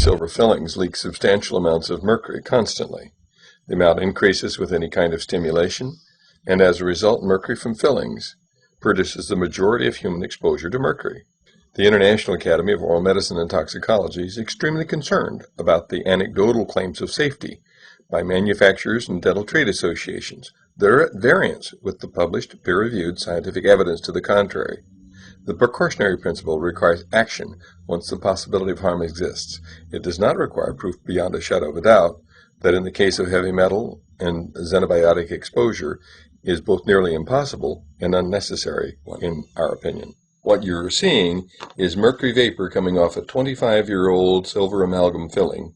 silver fillings leak substantial amounts of mercury constantly. The amount increases with any kind of stimulation, and as a result, mercury from fillings produces the majority of human exposure to mercury. The International Academy of Oral Medicine and Toxicology is extremely concerned about the anecdotal claims of safety by manufacturers and dental trade associations that are at variance with the published peer-reviewed scientific evidence to the contrary. The precautionary principle requires action once the possibility of harm exists. It does not require proof beyond a shadow of a doubt that in the case of heavy metal and xenobiotic exposure is both nearly impossible and unnecessary, in our opinion. What you're seeing is mercury vapor coming off a 25-year-old silver amalgam filling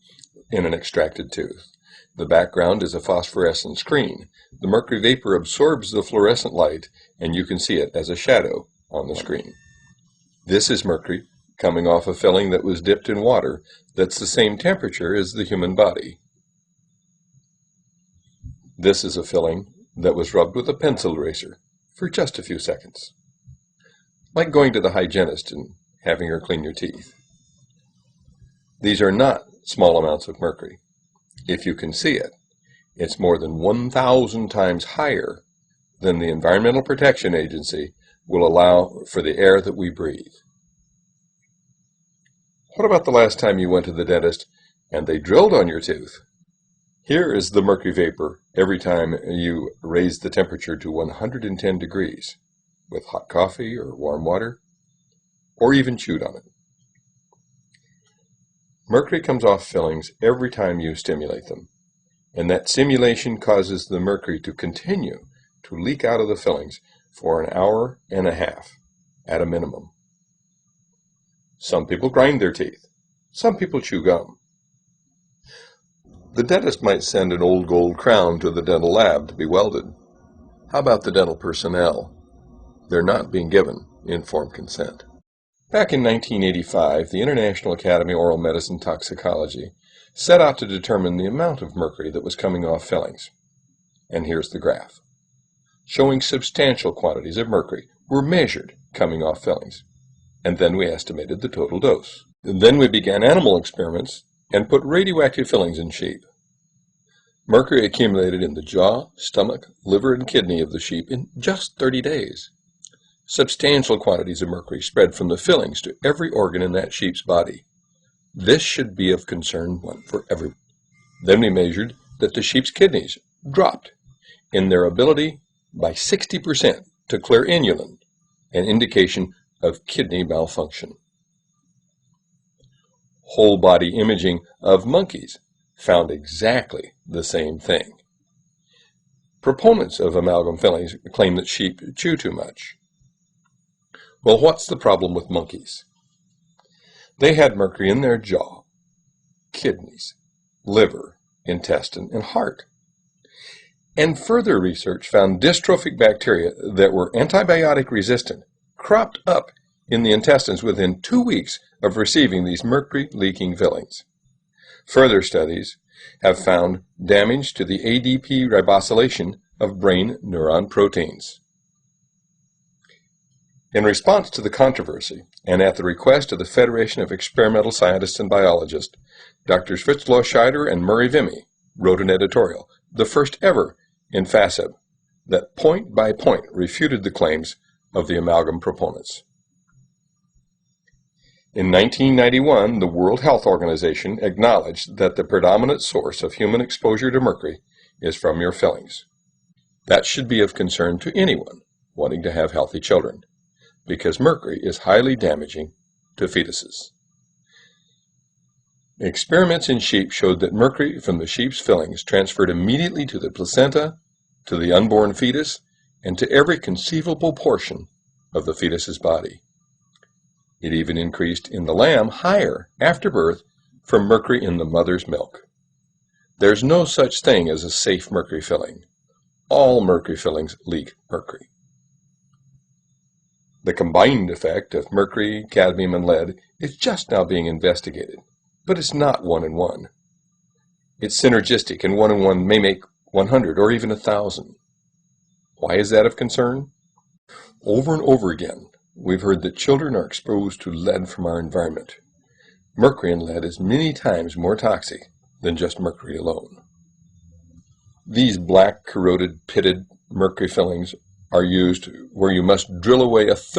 in an extracted tooth. The background is a phosphorescent screen. The mercury vapor absorbs the fluorescent light, and you can see it as a shadow on the screen. This is mercury coming off a filling that was dipped in water that's the same temperature as the human body. This is a filling that was rubbed with a pencil eraser for just a few seconds. Like going to the hygienist and having her clean your teeth. These are not small amounts of mercury. If you can see it, it's more than 1,000 times higher than the Environmental Protection Agency will allow for the air that we breathe. What about the last time you went to the dentist and they drilled on your tooth? Here is the mercury vapor every time you raise the temperature to 110 degrees with hot coffee or warm water, or even chewed on it. Mercury comes off fillings every time you stimulate them, and that stimulation causes the mercury to continue to leak out of the fillings for an hour and a half at a minimum. Some people grind their teeth. Some people chew gum. The dentist might send an old gold crown to the dental lab to be welded. How about the dental personnel? They're not being given informed consent. Back in 1985, the International Academy of Oral Medicine and Toxicology set out to determine the amount of mercury that was coming off fillings. And here's the graph, showing substantial quantities of mercury were measured coming off fillings. And then we estimated the total dose. And then we began animal experiments and put radioactive fillings in sheep. Mercury accumulated in the jaw, stomach, liver, and kidney of the sheep in just 30 days. Substantial quantities of mercury spread from the fillings to every organ in that sheep's body. This should be of concern for everyone. Then we measured that the sheep's kidneys dropped in their ability by 60% to clear inulin, an indication of kidney malfunction. Whole body imaging of monkeys found exactly the same thing. Proponents of amalgam fillings claim that sheep chew too much. Well, what's the problem with monkeys? They had mercury in their jaw, kidneys, liver, intestine, and heart. And further research found dystrophic bacteria that were antibiotic resistant cropped up in the intestines within 2 weeks of receiving these mercury-leaking fillings. Further studies have found damage to the ADP ribosylation of brain neuron proteins. In response to the controversy, and at the request of the Federation of Experimental Scientists and Biologists, Drs. Fritzloh Scheider and Murray Vimy wrote an editorial, the first ever in FASEB, that point by point refuted the claims of the amalgam proponents. In 1991, the World Health Organization acknowledged that the predominant source of human exposure to mercury is from your fillings. That should be of concern to anyone wanting to have healthy children, because mercury is highly damaging to fetuses. Experiments in sheep showed that mercury from the sheep's fillings transferred immediately to the placenta, to the unborn fetus, and to every conceivable portion of the fetus's body. It even increased in the lamb higher after birth from mercury in the mother's milk. There's no such thing as a safe mercury filling. All mercury fillings leak mercury. The combined effect of mercury, cadmium, and lead is just now being investigated, but it's not 1 in 1. It's synergistic, and 1 in 1 may make 100 or even 1,000. Why is that of concern? Over and over again, we've heard that children are exposed to lead from our environment. Mercury in lead is many times more toxic than just mercury alone. These black, corroded, pitted mercury fillings are used where you must drill away a third